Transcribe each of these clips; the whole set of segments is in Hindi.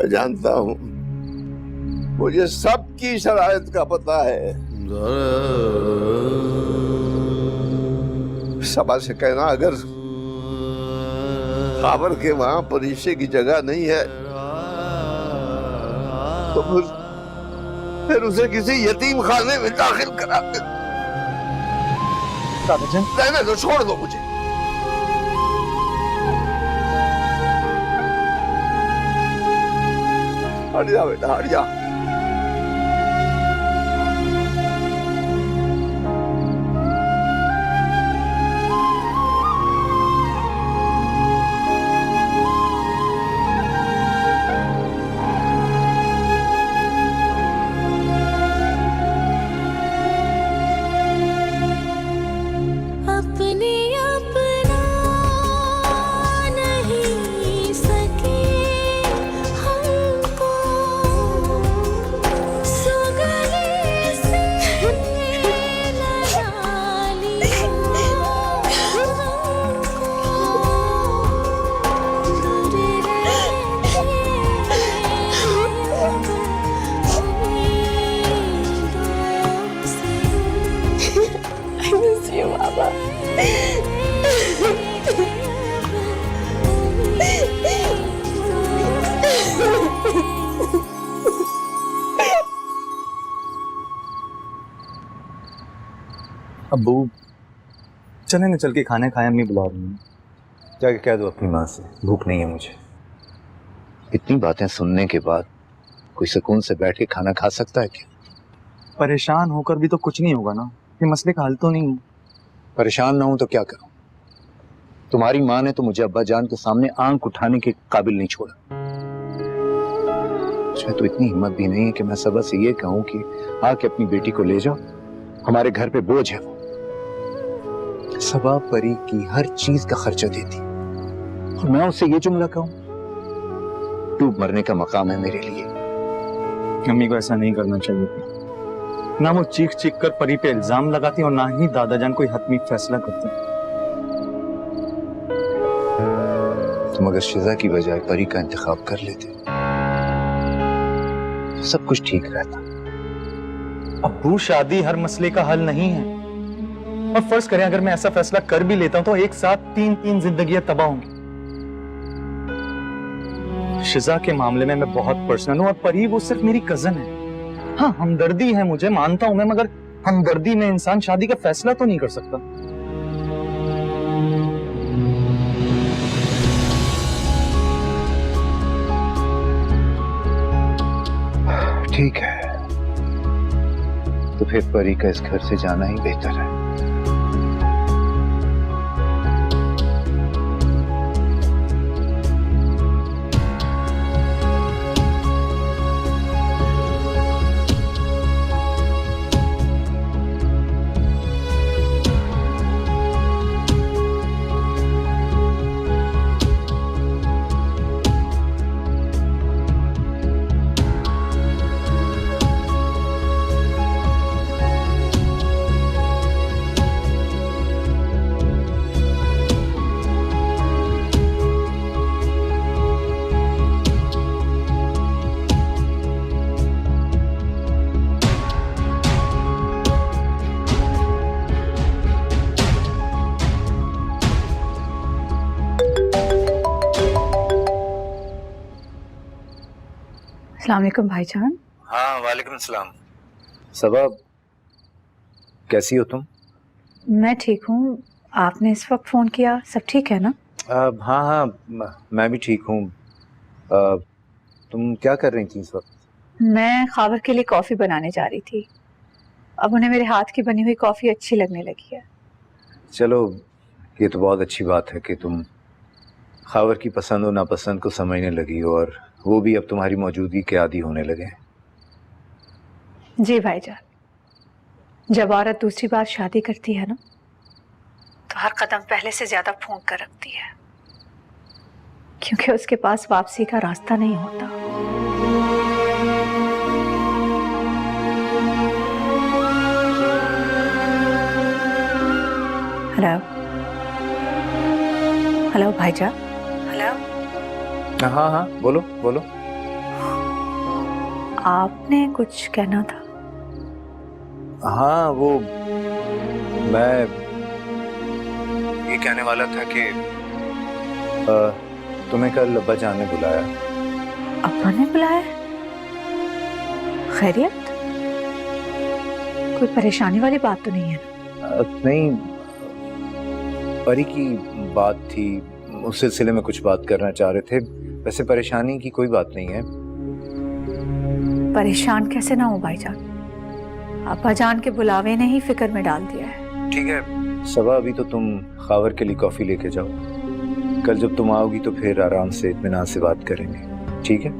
मैं जानता हूँ, मुझे सबकी शरायत का पता है। सबा से कहना अगर खाबर के वहां परिशे की जगह नहीं है तो फिर उसे किसी यतीम खाने में दाखिल करा दे। दादाजान, रहने दो, छोड़ दो मुझे। हट जा बेटा, हट जा। अब्बू चले न चल के खाने खाए, अम्मी बुला रही हैं। जाके कह दो अपनी माँ से भूख नहीं है मुझे। इतनी बातें सुनने के बाद कोई सुकून से बैठ के खाना खा सकता है क्या? परेशान होकर भी तो कुछ नहीं होगा ना, ये मसले का हल तो नहीं है। परेशान ना हूं तो क्या करूं? तुम्हारी माँ ने तो मुझे अब्बा जान के सामने आंख उठाने के काबिल नहीं छोड़ा। मुझे तो इतनी हिम्मत भी नहीं है कि मैं सबा से ये कहूं कि आके अपनी बेटी को ले जाओ, हमारे घर पे बोझ है वो। सबा परी की हर चीज का खर्चा देती और मैं उससे ये जुमला कहूं? डूब मरने का मकाम है मेरे लिए। अम्मी को ऐसा नहीं करना चाहिए ना। वो चीख चीख कर परी पे इल्जाम लगाती और ना ही दादाजान कोई हतमी फैसला करते। तुम अगर शिजा की बजाय परी का इंतखाब कर लेते तो सब कुछ ठीक रहता। अब्बू शादी हर मसले का हल नहीं है। और फर्ज करें अगर मैं ऐसा फैसला कर भी लेता हूं तो एक साथ तीन जिंदगियां तबाह होंगी। शिजा के मामले में मैं बहुत पर्सनल हूं और परी वो सिर्फ मेरी कजन है। हाँ, हमदर्दी है मुझे, मानता हूं मैं, मगर हमदर्दी में इंसान शादी का फैसला तो नहीं कर सकता। ठीक है, तो फिर परी का इस घर से जाना ही बेहतर है। अस्सलाम वालेकुम भाईजान। हाँ, वालेकुम सलाम। सबा, कैसी हो तुम? मैं ठीक हूँ। आपने इस वक्त फ़ोन किया, सब ठीक है ना? हाँ, मैं भी ठीक हूँ। तुम क्या कर रही थी इस वक्त? मैं खावर के लिए कॉफ़ी बनाने जा रही थी। अब उन्हें मेरे हाथ की बनी हुई कॉफ़ी अच्छी लगने लगी है। चलो, ये तो बहुत अच्छी बात है कि तुम खावर की पसंद और नापसंद को समझने लगी हो और वो भी अब तुम्हारी मौजूदगी के आदी होने लगे। जी भाईजान, जब औरत दूसरी बार शादी करती है ना तो हर कदम पहले से ज्यादा फूंक कर रखती है, क्योंकि उसके पास वापसी का रास्ता नहीं होता। हेलो हेलो भाईजान। हेलो। हाँ, बोलो बोलो। आपने कुछ कहना था? हाँ, वो मैं ये कहने वाला था कि तुम्हें कल अब्बा जान ने बुलाया। अब्बा ने बुलाया? खैरियत? कोई परेशानी वाली बात तो नहीं है ना? नहीं, परी की बात थी, उस सिलसिले में कुछ बात करना चाह रहे थे। वैसे परेशानी की कोई बात नहीं है। परेशान कैसे ना हो भाईजान, अब्बा जान के बुलावे ने ही फिक्र में डाल दिया है। ठीक है सबा, अभी तो तुम खावर के लिए कॉफी लेके जाओ। कल जब तुम आओगी तो फिर आराम से इत्मीनान से बात करेंगे, ठीक है?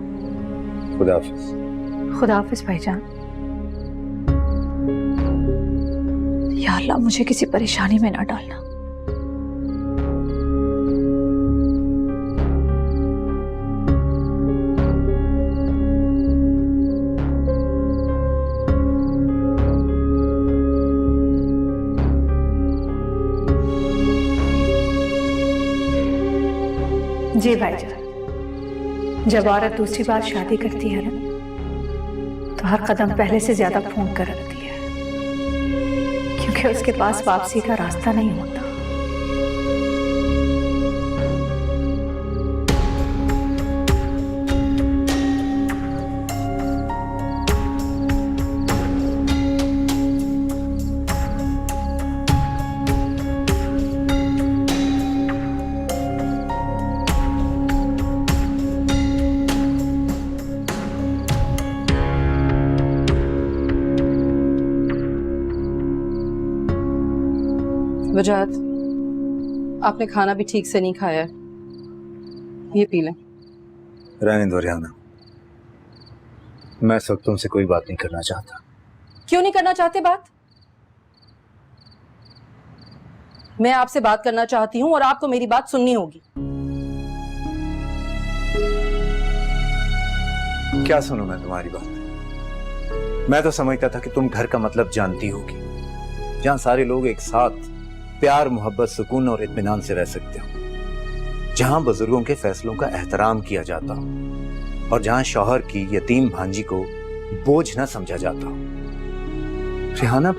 खुदा हाफिज। खुदा हाफिज भाईजान। या अल्लाह, मुझे किसी परेशानी में ना डालना। जी भाईजान, जब औरत दूसरी बार शादी करती है ना, तो हर कदम पहले से ज्यादा फूंक कर रखती है, क्योंकि उसके पास वापसी का रास्ता नहीं होता। वजाहत, आपने खाना भी ठीक से नहीं खाया है, ये पी लें। रहने दो रिहाना, मैं इस वक्त तुमसे कोई बात नहीं करना चाहता। क्यों नहीं करना चाहते बात? मैं आपसे बात करना चाहती हूँ और आपको मेरी बात सुननी होगी। क्या सुनूं मैं तुम्हारी बात? मैं तो समझता था कि तुम घर का मतलब जानती होगी, जहां सारे लोग एक साथ प्यार, मोहब्बत, सुकून और इत्मीनान से रह सकते हो, जहां बुजुर्गों के फैसलों का एहतराम किया जाता हो और जहां शौहर की यतीम भांजी को बोझ न समझा जाता हो। रिहाना,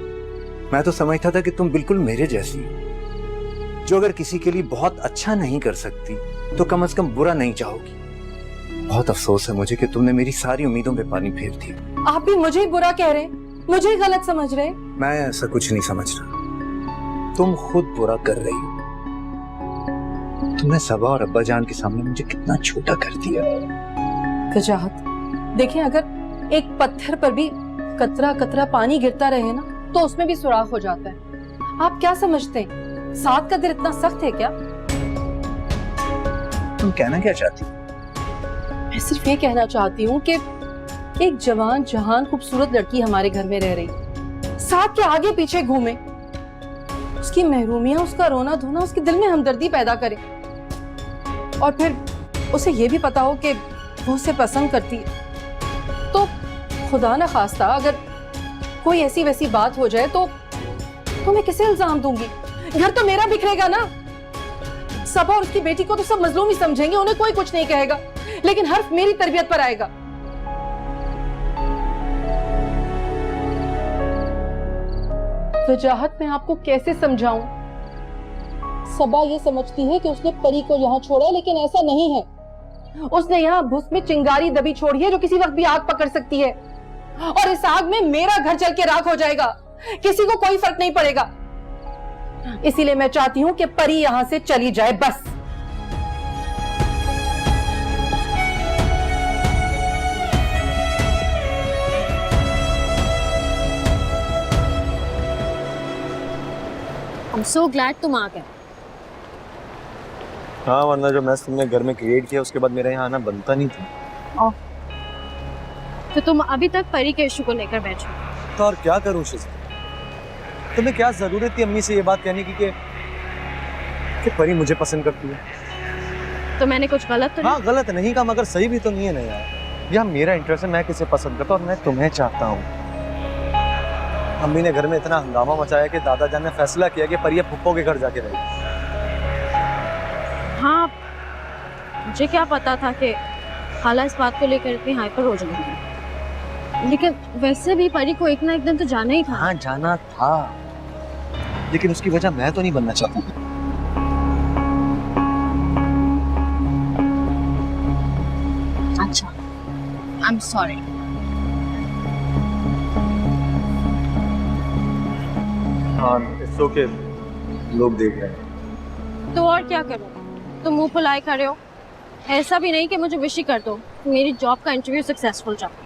मैं तो समझता था कि तुम बिल्कुल मेरे जैसी हो, जो अगर किसी के लिए बहुत अच्छा नहीं कर सकती तो कम से कम बुरा नहीं चाहोगी। बहुत अफसोस है मुझे कि तुमने मेरी सारी उम्मीदों पे पानी फेर दिया। आप भी मुझे ही बुरा कह रहे हैं, मुझे ही गलत समझ रहे हैं। मैं ऐसा कुछ नहीं समझ रहा, तुम खुद बुरा कर रही हो। तुमने सबा और अब्बा जान के सामने मुझे कितना छोटा कर दिया। वजाहत, देखिए, अगर एक पत्थर पर भी कतरा कतरा पानी गिरता रहे ना, तो उसमें भी सुराख हो जाता है। आप क्या समझते हैं, साथ का दिल इतना सख्त है क्या? तुम कहना क्या चाहती हो? मैं सिर्फ ये कहना चाहती हूँ कि एक जवान जहान खूबसूरत लड़की हमारे घर में रह रही, साथ के आगे पीछे घूमे, उसकी महरूमियां, उसका रोना धोना उसके दिल में हमदर्दी पैदा करे, और फिर उसे ये भी पता हो कि वो उसे पसंद करती है, तो खुदा न खास्ता अगर कोई ऐसी वैसी बात हो जाए तो मैं किसे इल्जाम दूंगी? घर तो मेरा बिखरेगा ना। सबा और उसकी बेटी को तो सब मजलूम ही समझेंगे, उन्हें कोई कुछ नहीं कहेगा, लेकिन हर्फ मेरी तरबियत पर आएगा। वजाहत, मैं आपको कैसे समझाऊं? सबा ये समझती है कि उसने परी को यहाँ छोड़ा, लेकिन ऐसा नहीं है। उसने यहाँ भुस में चिंगारी दबी छोड़ी है जो किसी वक्त भी आग पकड़ सकती है, और इस आग में मेरा घर जल के राख हो जाएगा, किसी को कोई फर्क नहीं पड़ेगा। इसीलिए मैं चाहती हूँ कि परी यहाँ से चली जाए, बस। I'm so glad तुम आ गए। हाँ, वरना जो मैस तुमने घर में क्रिएट किया उसके बाद मेरा यहाँ आना बनता नहीं था। तो तुम अभी तक परी के इशू को लेकर बैठे हो? तो और क्या करूँ शिज़ा? तुम्हें क्या जरूरत थी अम्मी से ये बात कहने की कि परी मुझे पसंद करती है? तो मैंने कुछ गलत तो नहीं? हाँ, गलत नहीं कहा, मगर सही भी तो नहीं है ना यार। यह मेरा इंटरेस्ट है, मैं किसे पसंद करता हूँ और मैं तुम्हें चाहता हूँ। अम्मी ने घर में इतना हंगामा मचाया कि दादा जान ने फैसला किया कि परी फुप्पो के घर जाके रहेगी। हाँ, मुझे क्या पता था कि खाला इस बात को लेकर इतनी हाइपर हो जाएंगी। लेकिन वैसे भी परी को एक ना एक दिन तो जाना ही था। हाँ जाना था, लेकिन उसकी वजह मैं तो नहीं बनना चाहता। अच्छा, आई एम सॉरी। हाँ इट्स ओके, लोग देख रहे हैं। तो और क्या करूं? तुम मुंह फुलाए खड़े हो। ऐसा भी नहीं कि मुझे विश ही कर दो, मेरी जॉब का इंटरव्यू सक्सेसफुल जाए।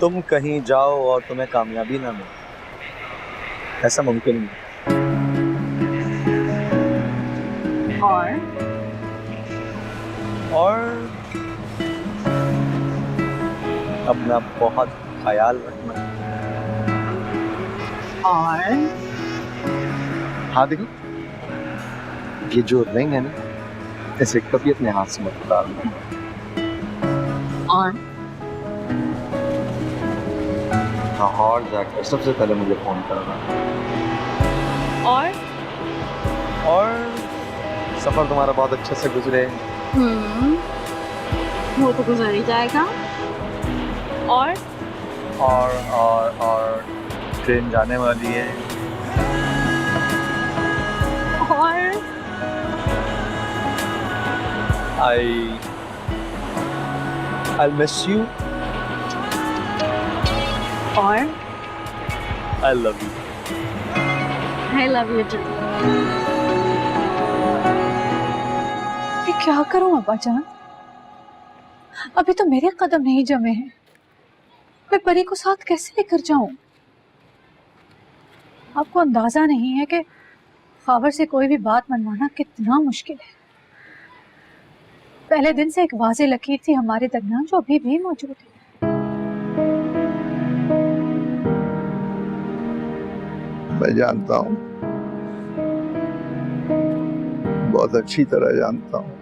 तुम कहीं जाओ और तुम्हें कामयाबी ना मिले, ऐसा मुमकिन नहीं। और अपना बहुत ख्याल रखना। और हाँ देखो, ये जो रिंग है ना, इसे कभी अपने हाथ से मत उतारना। लाहौर जाकर सबसे पहले मुझे फोन करना। और सफर तुम्हारा बहुत अच्छे से गुजरे। वो तो गुजर ही जाएगा। और ट्रेन जाने वाली है। और I'll miss you. और I love you. I love you too. ये क्या करूं अब्बा जान? अभी तो मेरे कदम नहीं जमे हैं। मैं परी को साथ कैसे लेकर जाऊं? आपको अंदाजा नहीं है कि खावर से कोई भी बात मनवाना कितना मुश्किल है। पहले दिन से एक वाज़ेह लकीर थी हमारे दरमियान जो अभी भी मौजूद है। मैं जानता हूँ, बहुत अच्छी तरह जानता हूँ,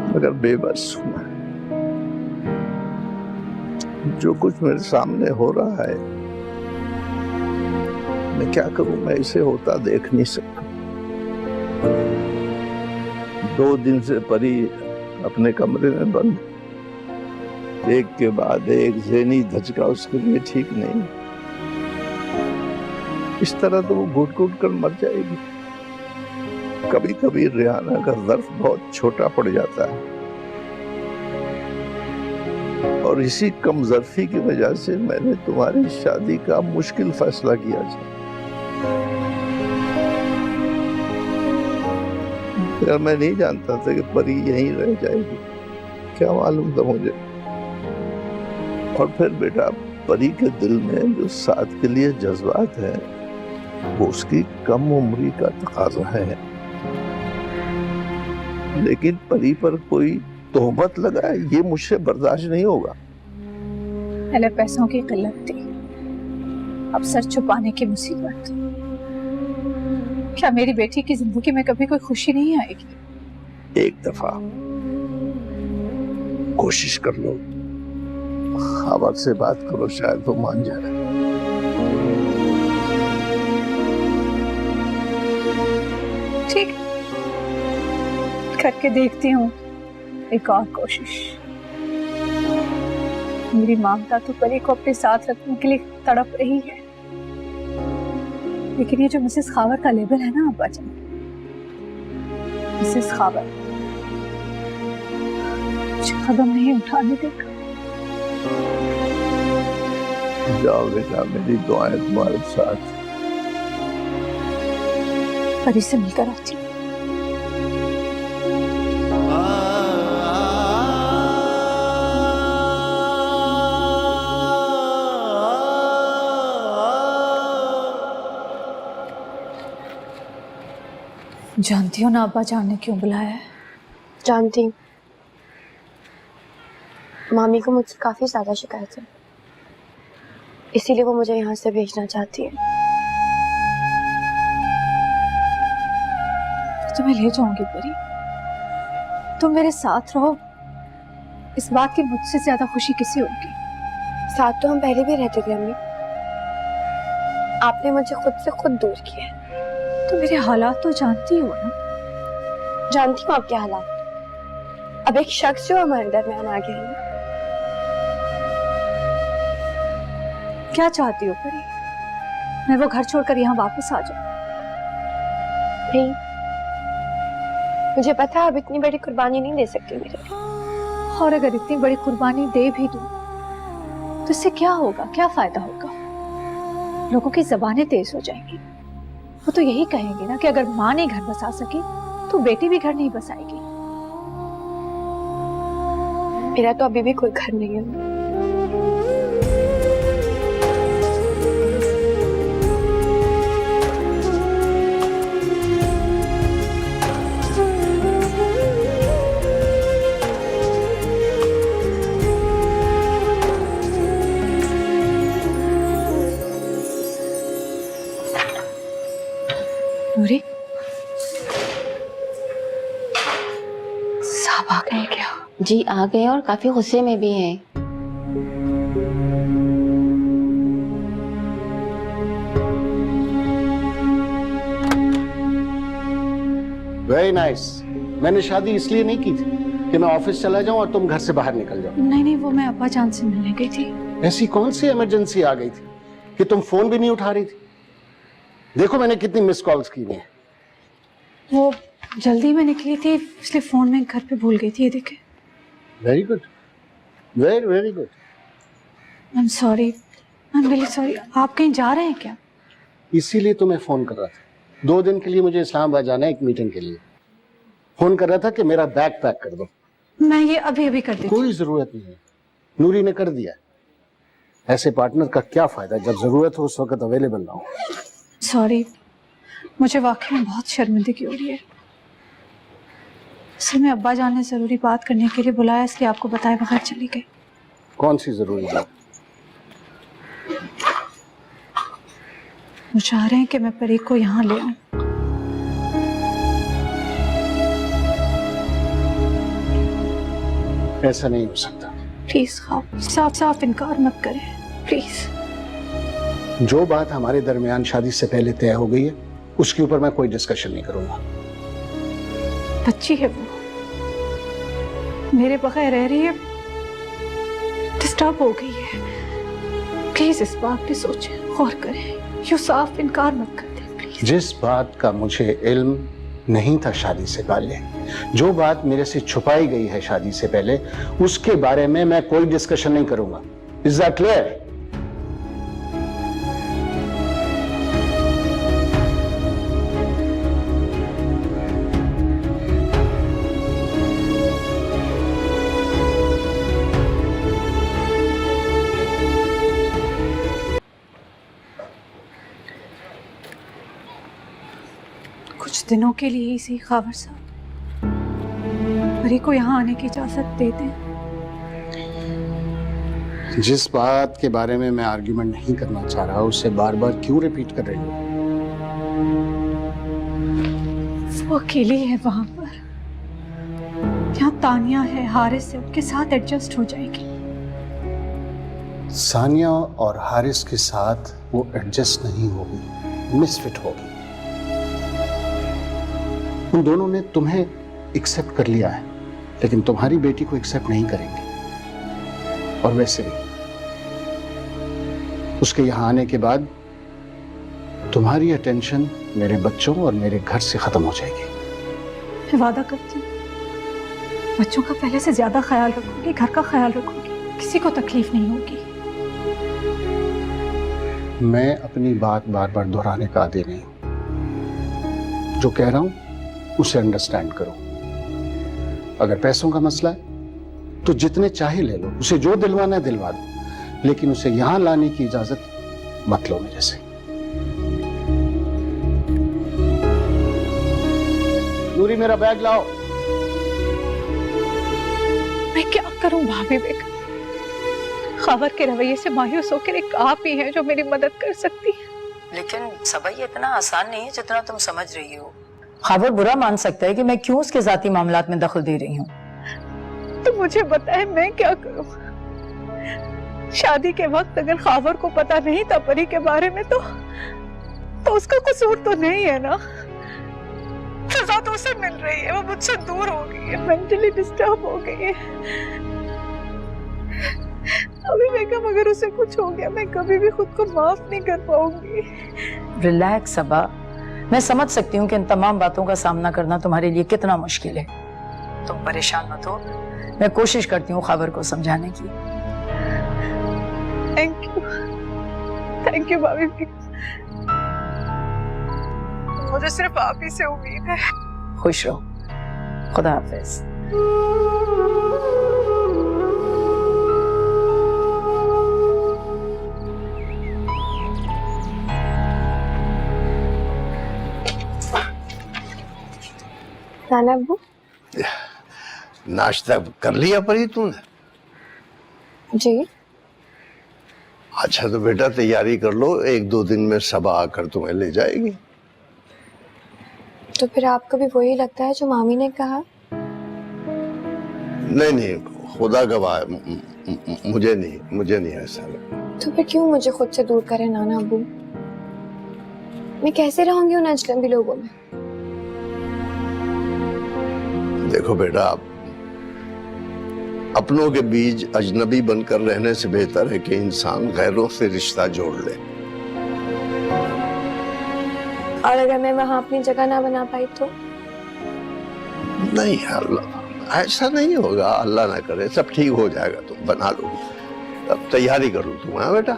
मगर बेबस हूँ मैं। जो कुछ मेरे सामने हो रहा है, मैं क्या करूं? मैं इसे होता देख नहीं सकता। 2 दिन से परी अपने कमरे में बंद, एक के बाद एक ज़हनी धचका उसके लिए ठीक नहीं। इस तरह तो वो घुट-घुट कर मर जाएगी। कभी कभी रिहाना का ज़र्फ बहुत छोटा पड़ जाता है, और इसी कम ज़र्फी की वजह से मैंने तुम्हारी शादी का मुश्किल फैसला किया था। यार मैं नहीं जानता था कि परी यहीं रह जाएगी, क्या मालूम था मुझे। और फिर बेटा, परी के दिल में जो साथ के लिए जज्बात है, वो उसकी कम उम्री का तकाजा है। लेकिन परी पर कोई तोहमत लगाए, ये मुझसे बर्दाश्त नहीं होगा। पहले पैसों की किल्लत थी, अब सर छुपाने की मुसीबत। क्या मेरी बेटी की जिंदगी में कभी कोई खुशी नहीं आएगी? एक दफा कोशिश कर लो, खबर से बात करो, शायद वो मान जाए। ठीक, करके देखती हूँ एक और कोशिश। मेरी ममता तो परी को अपने साथ रखने के लिए तड़प रही है, लेकिन ये जो मिसेस खावर का लेबल है ना अब्बा जान, मिसेस खावर मुझे कदम नहीं उठाने देगा। जाओ बेटा, मेरी दुआएं तुम्हारे साथ। परी से मिलकर आती हूँ। जानती हो ना अब्बा जान ने क्यों बुलाया है? जानती हूँ, मामी को मुझसे काफी ज्यादा शिकायत है, इसीलिए वो मुझे यहाँ से भेजना चाहती है। तो मैं ले जाऊंगी परी, तुम मेरे साथ रहो। इस बात की मुझसे ज्यादा खुशी किसी होगी? साथ तो हम पहले भी रहते थे अम्मी, आपने मुझे खुद से खुद दूर किया है। तो मेरे हालात तो जानती हो ना? जानती हूँ आपके हालात, अब एक शख्स जो हमारे दरमियान आ गया है। क्या चाहती हो परी? मैं वो घर छोड़कर यहाँ वापस आ जाऊं? नहीं, मुझे पता है अब इतनी बड़ी कुर्बानी नहीं दे सकती मेरे लिए। और अगर इतनी बड़ी कुर्बानी दे भी दूं तो इससे क्या होगा, क्या फायदा होगा? लोगों की जबानें तेज हो जाएंगी। वो तो यही कहेंगे ना कि अगर माँ नहीं घर बसा सकी तो बेटी भी घर नहीं बसाएगी। मेरा तो अभी भी कोई घर नहीं है। नूरी, साहब आ गए क्या? जी आ गए और काफी गुस्से में भी हैं। Very nice. मैंने शादी इसलिए नहीं की थी कि मैं ऑफिस चला जाऊं और तुम घर से बाहर निकल जाओ। नहीं नहीं, वो मैं अब्बा जान से मिलने गई थी। ऐसी कौन सी इमरजेंसी आ गई थी कि तुम फोन भी नहीं उठा रही थी? देखो मैंने कितनी मिस कॉल्स की हैं। वो जल्दी में निकली थी इसलिए फोन में घर पे भूल गई थी। ये देखे। Very good, very very good. I am sorry, I am really sorry. आप कहीं जा रहे हैं क्या? इसीलिए तुम्हें फोन कर रहा था। 2 दिन के लिए मुझे इस्लामाबाद जाना है एक मीटिंग के लिए। फोन कर रहा था कि मेरा बैग पैक कर दो। मैं ये अभी अभी कर देती हूँ। कोई जरूरत नहीं है, नूरी ने कर दिया। ऐसे पार्टनर का क्या फायदा जब जरूरत हो उस वक्त अवेलेबल ना हो। सॉरी, मुझे वाकई में बहुत शर्मिंदगी हो रही है। असल में अब्बा जान ने जरूरी बात करने के लिए बुलाया, इसलिए आपको बताए बगैर चली गई। कौन सी जरूरी बात? वो चाह रहे हैं कि मैं परी को यहाँ ले आऊं। ऐसा नहीं हो सकता। प्लीज खाब, साफ साफ इनकार मत करें प्लीज। जो बात हमारे दरमियान शादी से पहले तय हो गई है उसके ऊपर मैं कोई डिस्कशन नहीं करूंगा। बच्ची है वो, मेरे बगैर रह रही है, डिस्टर्ब हो गई है। प्लीज इस बात पे सोचें, गौर करें। यूं साफ इनकार मत कर दें प्लीज। जिस बात का मुझे इल्म नहीं था शादी से पहले, जो बात मेरे से छुपाई गई है शादी से पहले, उसके बारे में मैं कोई डिस्कशन नहीं करूंगा। Is that clear? कुछ दिनों के लिए ही सही खावर साहब, परी को यहाँ आने की इजाजत दे दें। जिस बात के बारे में मैं आर्ग्यूमेंट नहीं करना चाह रहा उसे बार बार क्यों रिपीट कर रही हूँ? वो अकेली है वहां पर, यहाँ तानिया है, हारिस है, उनके साथ एडजस्ट हो जाएगी। सानिया और हारिस के साथ वो एडजस्ट नहीं होगी, मिसफिट होगी। उन दोनों ने तुम्हें एक्सेप्ट कर लिया है लेकिन तुम्हारी बेटी को एक्सेप्ट नहीं करेंगे। और वैसे भी उसके यहां आने के बाद तुम्हारी अटेंशन मेरे बच्चों और मेरे घर से खत्म हो जाएगी। मैं वादा करती हूँ बच्चों का पहले से ज्यादा ख्याल रखूंगी, घर का ख्याल रखूंगी, किसी को तकलीफ नहीं होगी। मैं अपनी बात बार बार दोहराने का आदी नहीं हूं। जो कह रहा हूं उसे अंडरस्टैंड करो। अगर पैसों का मसला है तो जितने चाहे ले लो, उसे जो दिलवाना है दिलवा दो, लेकिन उसे यहां लाने की इजाजत मत लो मेरे से। नूरी मेरा बैग लाओ। मैं क्या करूं भाभी बेगम? खबर के रवैये से मायूस होकर एक आप ही है जो मेरी मदद कर सकती है। लेकिन सबई इतना आसान नहीं है जितना तुम समझ रही हो। खबर बुरा मान सकता है कि मैं क्यों उसके जाती मामलात में दखल दे रही हूँ। तो मुझे बताए मैं क्या करूं? शादी के वक्त अगर खबर को पता नहीं था परी के बारे में तो उसका कसूर तो नहीं है ना। सजा तो उसे मिल रही है, वो मुझसे दूर हो गई है, मेंटली डिस्टर्ब हो गई है। अभी बेगम अगर उसे कुछ हो गया, मैं कभी भी खुद को माफ नहीं कर पाऊंगी। रिलैक्स सबा, मैं समझ सकती हूँ कि इन तमाम बातों का सामना करना तुम्हारे लिए कितना मुश्किल है। तुम परेशान मत हो, मैं कोशिश करती हूँ खबर को समझाने की। थैंक यू भाभी। मुझे सिर्फ आप ही से उम्मीद है। खुश रहो, खुदा हाफिज। नाना अब्बू, नाश्ता कर लिया परी तूने? जी। अच्छा तो बेटा तैयारी कर लो, 1-2 दिन में सबा आकर तुम्हें ले जाएगी। तो फिर आपको भी वही लगता है जो मामी ने कहा? नहीं, खुदा गवाह, मुझे नहीं ऐसा लगता। तो फिर क्यों मुझे खुद से दूर करें नाना अब्बू? मैं कैसे रहूंगी उन अजनबी लोगों में? देखो बेटा, अपनों के बीच अजनबी बनकर रहने से बेहतर है कि इंसान गैरों से रिश्ता जोड़ ले। और अगर मैं वहां अपनी जगह ना बना पाई तो? नहीं अल्लाह, ऐसा नहीं होगा, अल्लाह ना करे, सब ठीक हो जाएगा, तुम बना लो। अब तैयारी करो तुम। हाँ बेटा।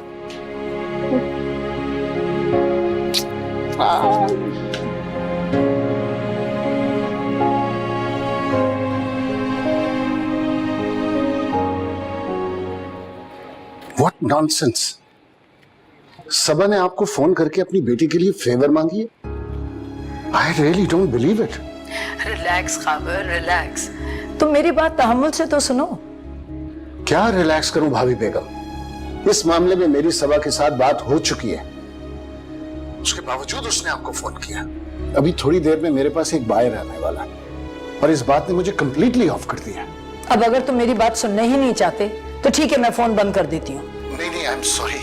What nonsense! सबा ने आपको फोन करके अपनी बेटी के लिए फेवर मांगी है? I really don't believe it. Relax खाबर, relax. तुम मेरी बात तहम्मुल से तो सुनो। क्या रिलैक्स करूं भाभी बेगम? इस मामले में मेरी सबा के साथ बात हो चुकी है, उसके बावजूद उसने आपको फोन किया। अभी थोड़ी देर में मेरे पास एक बायर आने वाला है और इस बात ने मुझे कंप्लीटली ऑफ कर दिया। अब अगर तुम मेरी बात सुनना ही नहीं चाहते तो ठीक है, मैं फोन बंद कर देती हूँ। नहीं, आई एम सॉरी,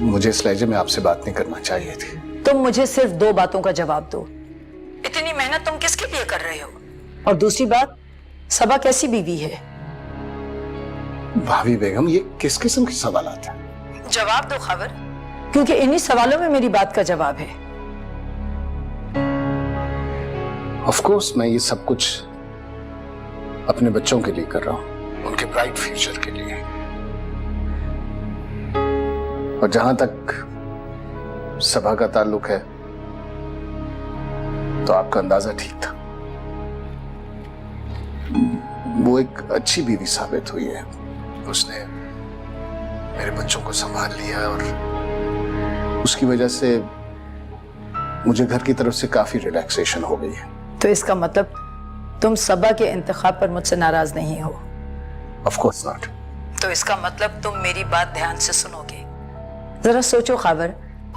मुझे इस लहजे में आपसे बात नहीं करना चाहिए थी। तुम मुझे सिर्फ 2 बातों का जवाब दो। इतनी मेहनत तुम किसके लिए कर रहे हो? और दूसरी बात, सबा कैसी बीवी है? भाभी बेगम, ये किस किस्म के सवालात हैं? जवाब दो खबर, क्योंकि इन्हीं सवालों में मेरी बात का जवाब है। ऑफ कोर्स मैं ये सब कुछ अपने बच्चों के लिए कर रहा हूं, उनके ब्राइट फ्यूचर के लिए। और जहां तक सबा का ताल्लुक है तो आपका अंदाजा ठीक था। वो एक अच्छी बीवी साबित हुई है। उसने मेरे बच्चों को संभाल लिया और उसकी वजह से मुझे घर की तरफ से काफी रिलैक्सेशन हो गई है। तो इसका मतलब तुम सबा के इंतखाब पर मुझसे नाराज नहीं हो? Of course not. तो इसका मतलब तुम मेरी बात ध्यान से सुनोगे। जरा सोचो खाबर,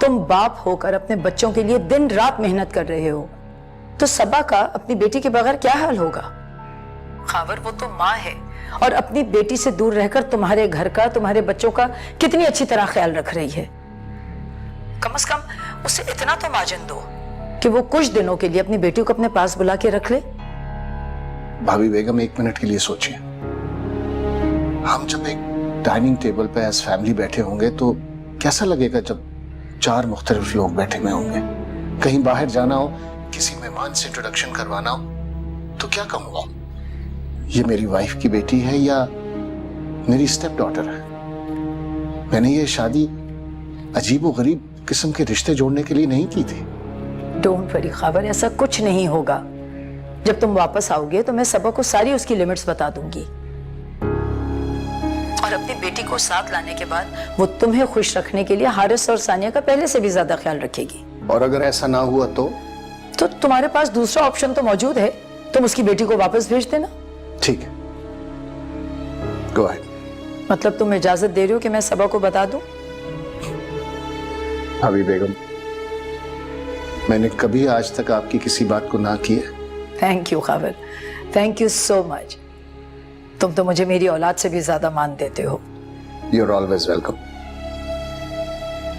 तुम बाप होकर अपने बच्चों के लिए दिन रात मेहनत कर रहे हो, तो सबा का अपनी बेटी के बगैर क्या हाल होगा? खाबर, वो तो माँ है और अपनी बेटी से दूर रहकर तुम्हारे घर का, तुम्हारे बच्चों का कितनी अच्छी तरह ख्याल रख रही है। कम से कम उसे इतना तो माजन दो कि वो कुछ दिनों के लिए अपनी बेटी को अपने पास बुला के रख ले। भाभी बेगम, 1 मिनट के लिए सोचिए। हम जब एक डाइनिंग टेबल पे एज फैमिली बैठे होंगे तो कैसा लगेगा जब 4 मुख्तलिफ लोग बैठे हुए होंगे? कहीं बाहर जाना हो, किसी मेहमान से इंट्रोडक्शन करवाना हो तो क्या कहूंगा? ये मेरी वाइफ की बेटी है या मेरी स्टेप डॉटर है? मैंने ये शादी अजीब व गरीब किस्म के रिश्ते जोड़ने के लिए नहीं की थी। डोंट वरी खबर, ऐसा कुछ नहीं होगा। जब तुम वापस आओगे तो मैं सबा को सारी उसकी लिमिट्स बता दूंगी और अपनी बेटी को साथ लाने के बाद वो तुम्हें खुश रखने के लिए हारिस और सानिया का पहले से भी ज्यादा ख्याल रखेगी। और अगर ऐसा ना हुआ तो तुम्हारे पास दूसरा ऑप्शन तो मौजूद है, तुम उसकी बेटी को वापस भेज देना। ठीक है, गो अहेड। मतलब तुम इजाजत दे रहे हो कि मैं सबा को बता दूं? भाभी बेगम, मैंने कभी आज तक आपकी किसी बात को ना की है। थैंक यू खबर, थैंक यू सो मच। तुम तो मुझे मेरी औलाद से भी ज्यादा मान देते हो। You are always welcome.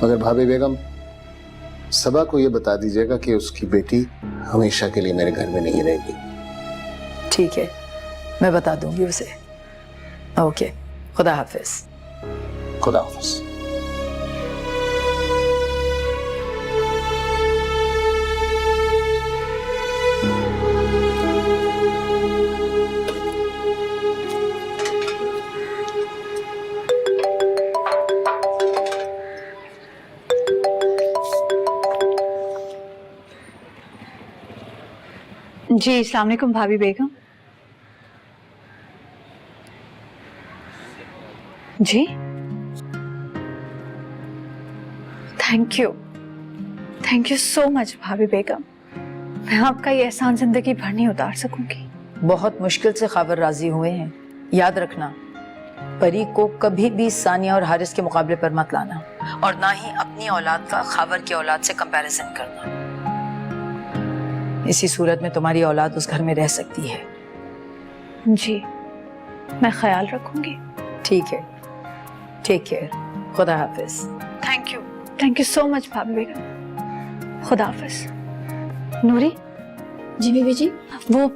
मगर भाभी बेगम, सबा को ये बता दीजिएगा कि उसकी बेटी हमेशा के लिए मेरे घर में नहीं रहेगी। ठीक है, मैं बता दूंगी उसे। ओके, खुदा हाफिज। खुदा हाफिज। जी, अस्सलाम वालेकुम भाभी बेगम। जी, थैंक यू सो मच भाभी बेगम। मैं आपका ये एहसान जिंदगी भर नहीं उतार सकूंगी। बहुत मुश्किल से खबर राजी हुए हैं। याद रखना, परी को कभी भी सानिया और हारिस के मुकाबले पर मत लाना, और ना ही अपनी औलाद का खावर की औलाद से कंपैरिजन करना। इसी सूरत में तुम्हारी औलाद उस घर में रह सकती है। जी, मैं ख्याल रखूंगी। ठीक है, टेक केयर। खुदा हाफिज। थैंक यू सो मच भाभी बेगम। खुदा हाफिज। नूरी। जी बीबी जी। वो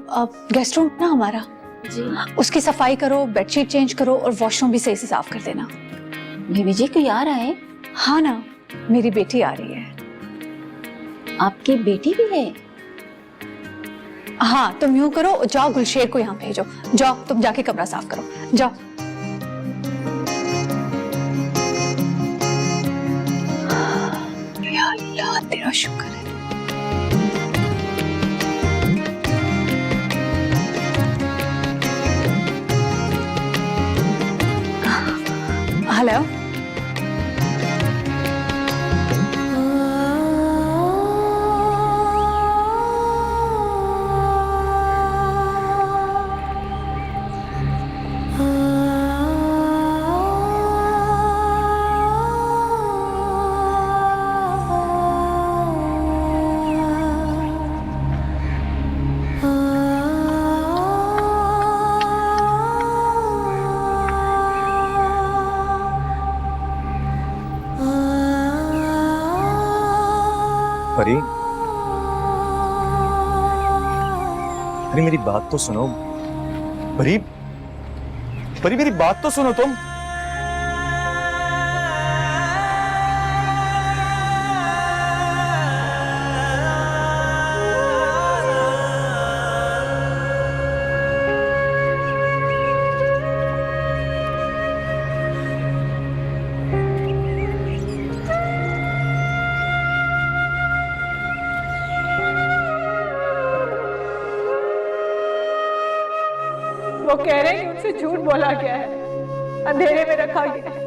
गेस्ट रूम ना हमारा, जी उसकी सफाई करो, बेडशीट चेंज करो और वॉशरूम भी सही से साफ कर देना। बीबी जी, कोई आ रहा है? हाँ ना, मेरी बेटी आ रही है। आपकी बेटी भी है? हाँ, तुम यूं करो, जाओ गुलशेर को यहाँ भेजो। जाओ, तुम जाके कमरा साफ करो, जाओ। या अल्लाह, तेरा शुक्र है। हेलो। परी, अरे मेरी बात तो सुनो। परी, परी मेरी बात तो सुनो तुम। वो कह रहे हैं कि उनसे झूठ बोला गया है, अंधेरे में रखा गया है।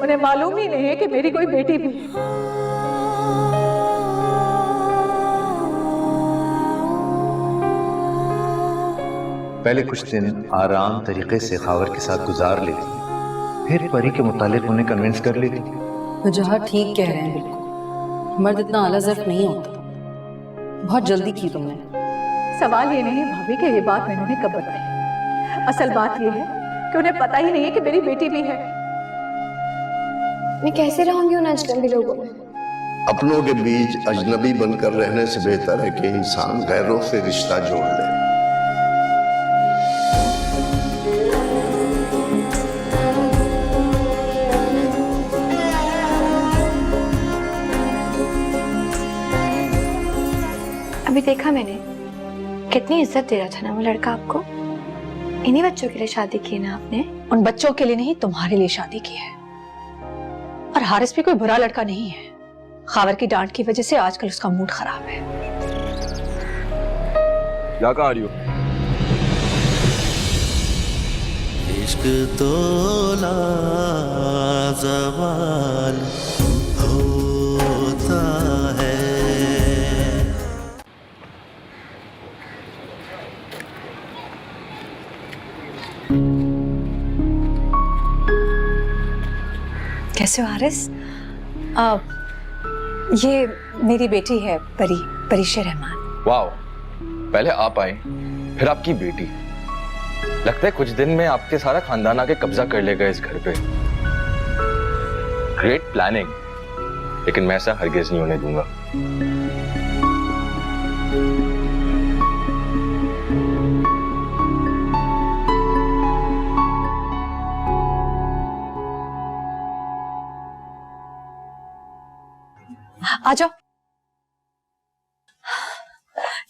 उन्हें मालूम ही नहीं है कि मेरी कोई बेटी भी है। पहले कुछ दिन आराम तरीके से खावर के साथ गुजार लेती, फिर परी के मुतालिक उन्हें कन्विंस कर लेती। वजह ठीक कह रहे हैं, बिल्कुल। मर्द इतना आला ज़र्फ नहीं होता। बहुत जल्दी की तुमने। सवाल ये नहीं भाभी कि ये बात मैंने उन्हें कब बताई। असल बात ये है कि उन्हें पता ही नहीं है कि मेरी बेटी भी है। मैं कैसे रहूंगी उन अजनबी लोगों में? अपनों के बीच अजनबी बनकर रहने से बेहतर है कि इंसान गैरों से रिश्ता जोड़ ले। अभी देखा मैंने, कितनी इज्जत दे रहा था ना वो लड़का आपको। इन्हीं बच्चों के लिए शादी की ना आपने? उन बच्चों के लिए नहीं, तुम्हारे लिए शादी की है। और हारिस भी कोई बुरा लड़का नहीं है। खावर की डांट की वजह से आजकल उसका मूड खराब है। क्या कह रही हो? इश्क तो लाज़वाल होता है। कैसे हो हारिस? ये मेरी बेटी है परीशे रहमान। वाह, पहले आप आई, फिर आपकी बेटी। लगता है कुछ दिन में आपके सारा खानदान आके कब्जा कर लेगा इस घर पे। Great planning. लेकिन मैं ऐसा हरगिज नहीं होने दूंगा। आ जाओ।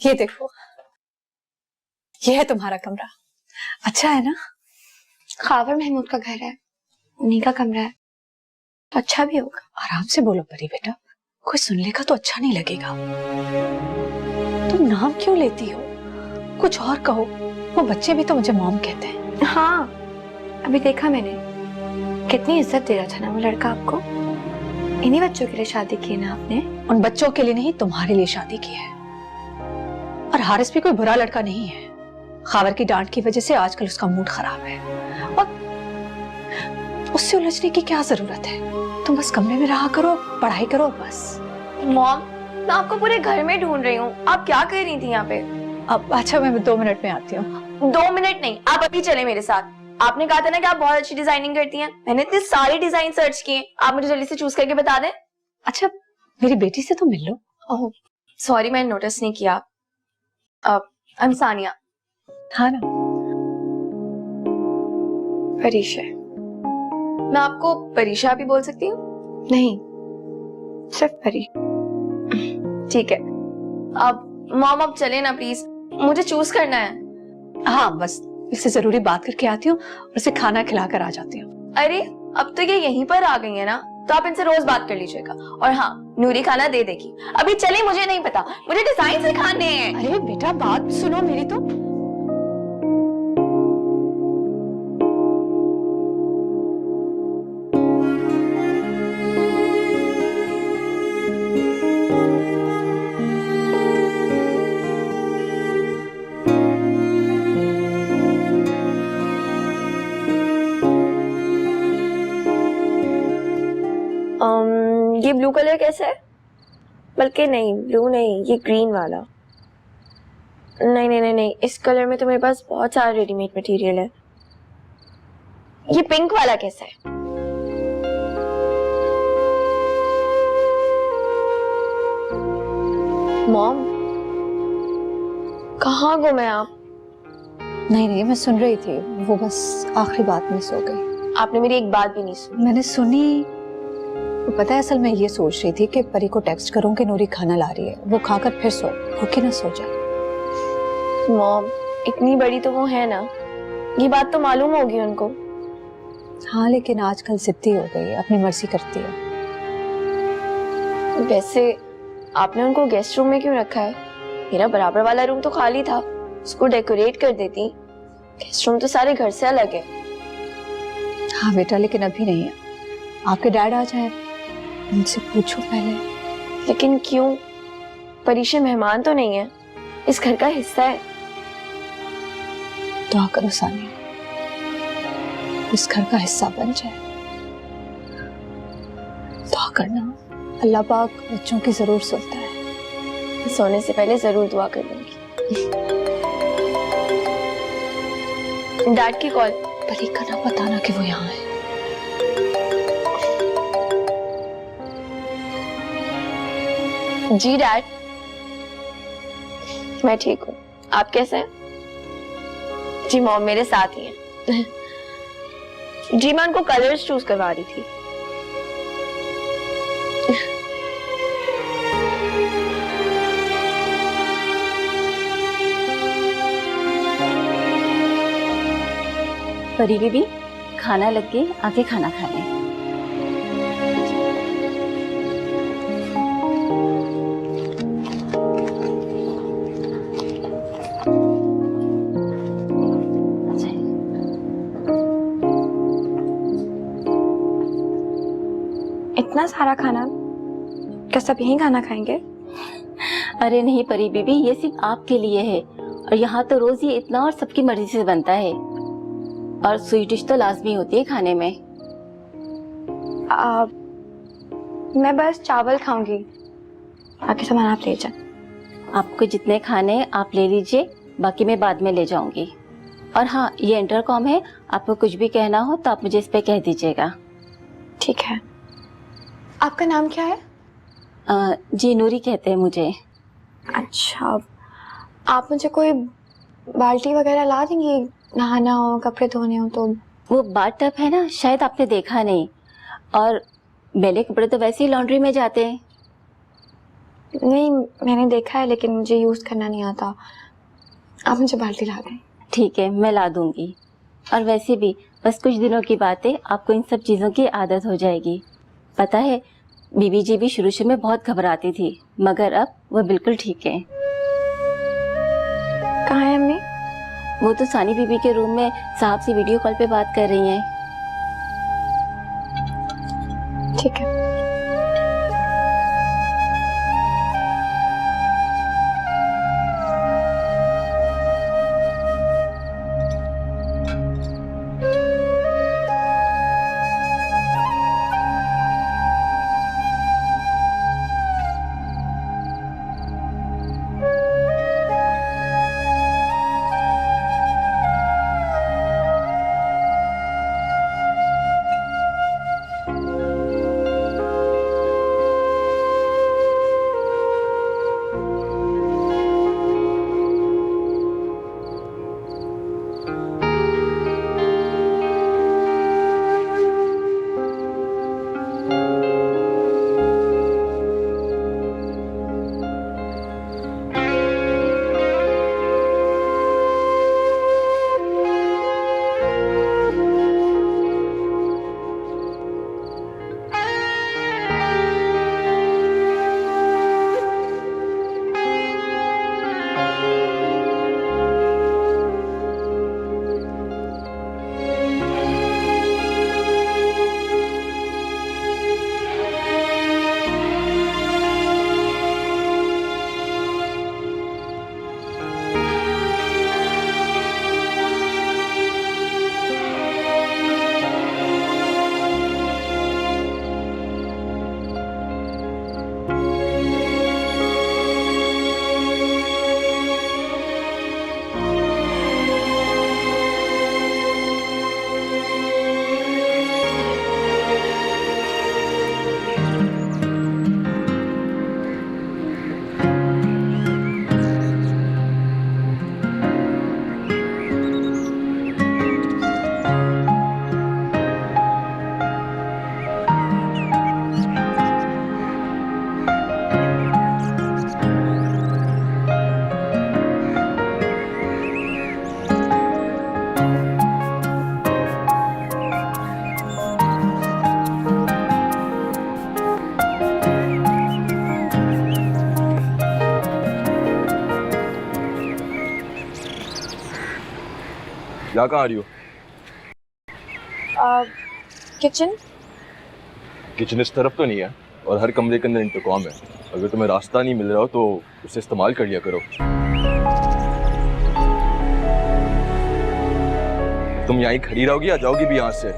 ये देखो, ये है तुम्हारा कमरा। अच्छा है ना? खावर महमूद का घर है, उन्हीं का कमरा है, तो अच्छा भी होगा। आराम से बोलो परी बेटा, कोई सुन लेगा तो अच्छा नहीं लगेगा। तुम नाम क्यों लेती हो? कुछ और कहो। वो बच्चे भी तो मुझे मॉम कहते हैं। हाँ, अभी देखा मैंने, कितनी इज्जत दे रहा था ना वो लड़का आपको। इन्हीं बच्चों के लिए शादी की ना आपने? उन बच्चों के लिए नहीं, तुम्हारे लिए शादी की है। और हारिस भी कोई बुरा लड़का नहीं है। खावर की डांट की वजह से आजकल उसका मूड खराब है, और उससे उलझने की क्या जरूरत है? तुम बस कमरे में रहा करो, पढ़ाई करो बस। मॉम, मैं आपको पूरे घर में ढूंढ रही हूँ, आप क्या कर रही थी यहाँ पे? अब अच्छा, मैं 2 मिनट में आती हूँ। 2 मिनट नहीं, आप अभी चले मेरे साथ। आपने कहा था ना कि आप बहुत अच्छी डिजाइनिंग करती हैं। मैंने इतने सारे डिजाइन सर्च किए, आप मुझे जल्दी से चूज करके बता दें। अच्छा, मेरी बेटी से तो मिल लो। ओह सॉरी, मैंने नोटिस नहीं किया। I am Sania. हाँ ना? परीशा। मैं आपको परीशा भी बोल सकती हूँ? नहीं, सिर्फ परी। ठीक है। अब मॉम, अब चले ना प्लीज, मुझे चूज करना है। हाँ, बस इससे जरूरी बात करके आती हूँ और उसे खाना खिलाकर आ जाती हूँ। अरे अब तो ये यहीं पर आ गई है ना, तो आप इनसे रोज बात कर लीजिएगा। और हाँ, नूरी खाना दे देगी। अभी चले, मुझे नहीं पता, मुझे डिजाइन सिखाने हैं। अरे बेटा, बात सुनो मेरी तो। ये ब्लू कलर कैसा है? बल्कि नहीं, ब्लू नहीं, ये ग्रीन वाला। नहीं नहीं नहीं नहीं, इस कलर में तो मेरे पास बहुत सारा रेडीमेड मटेरियल है। ये पिंक वाला कैसा है? मॉम, कहाँ गुमे आप? नहीं नहीं, मैं सुन रही थी, वो बस आखिरी बात में सो गई। आपने मेरी एक बात भी नहीं सुनी। मैंने सुनी। तो पता है, असल में ये सोच रही थी कि परी को टेक्स्ट करूं कि नूरी खाना ला रही है, वो खाकर फिर सो, भूखी ना सो जाए। मॉम, इतनी बड़ी तो वो है ना, ये बात तो मालूम होगी उनको। हाँ, लेकिन आजकल जिद्दी हो गई है, अपनी मर्जी करती है। वैसे आपने उनको गेस्ट रूम में क्यों रखा है? मेरा बराबर वाला रूम तो खाली था, उसको डेकोरेट कर देती। गेस्ट रूम तो सारे घर से अलग है। हाँ बेटा, लेकिन अभी नहीं है। आपके डैड आ जाए, उनसे पूछो पहले। लेकिन क्यों? परीशा मेहमान तो नहीं है, इस घर का हिस्सा है। दुआ करो सानिया, इस घर का हिस्सा बन जाए। दुआ करना, अल्लाह पाक बच्चों की जरूर सुनता है। सोने से पहले जरूर दुआ कर लूंगी। डैड की कॉल। परी का ना बताना कि वो यहाँ है। जी डैड, मैं ठीक हूँ, आप कैसे हैं? जी मॉम मेरे साथ ही हैं। जी मैं उनको कलर्स चूज करवा रही थी। परी बीबी, खाना लग गई, आके खाना खा लें। इतना सारा खाना, क्या सब यहीं खाना खाएंगे? अरे नहीं परी बीबी, ये सिर्फ आपके लिए है, और यहाँ तो रोज ये इतना और सबकी मर्जी से बनता है, और स्वीट डिश तो लाजमी होती है खाने में। मैं बस चावल खाऊंगी, बाकी सामान आप ले जाए। आपको जितने खाने आप ले लीजिए, बाकी मैं बाद में ले जाऊंगी। और हाँ, ये इंटरकॉम है, आपको कुछ भी कहना हो तो आप मुझे इस पे कह दीजिएगा। ठीक है। आपका नाम क्या है? जी नूरी कहते हैं मुझे। अच्छा, आप मुझे कोई बाल्टी वगैरह ला देंगी, नहाना हो, कपड़े धोने हो तो? वो बाथ टब है ना, शायद आपने देखा नहीं, और मैले कपड़े तो वैसे ही लॉन्ड्री में जाते हैं। नहीं, मैंने देखा है लेकिन मुझे यूज़ करना नहीं आता। आप मुझे बाल्टी ला दें। ठीक है, मैं ला दूंगी। और वैसे भी बस कुछ दिनों की बात है, आपको इन सब चीज़ों की आदत हो जाएगी। पता है, बीबी जी भी शुरू में बहुत घबराती थी, मगर अब वो बिल्कुल ठीक है। कहाँ है अम्मी? वो तो सानी बीबी के रूम में साहब से वीडियो कॉल पे बात कर रही हैं। ठीक है। यहाँ कहाँ आ रही हो? किचन। किचन इस तरफ तो नहीं है, और हर कमरे के अंदर इंटरकॉम है। अगर तुम्हें रास्ता नहीं मिल रहा हो तो उसे इस्तेमाल कर लिया करो। तुम यहीं खड़ी रहोगी या जाओगी भी यहाँ से?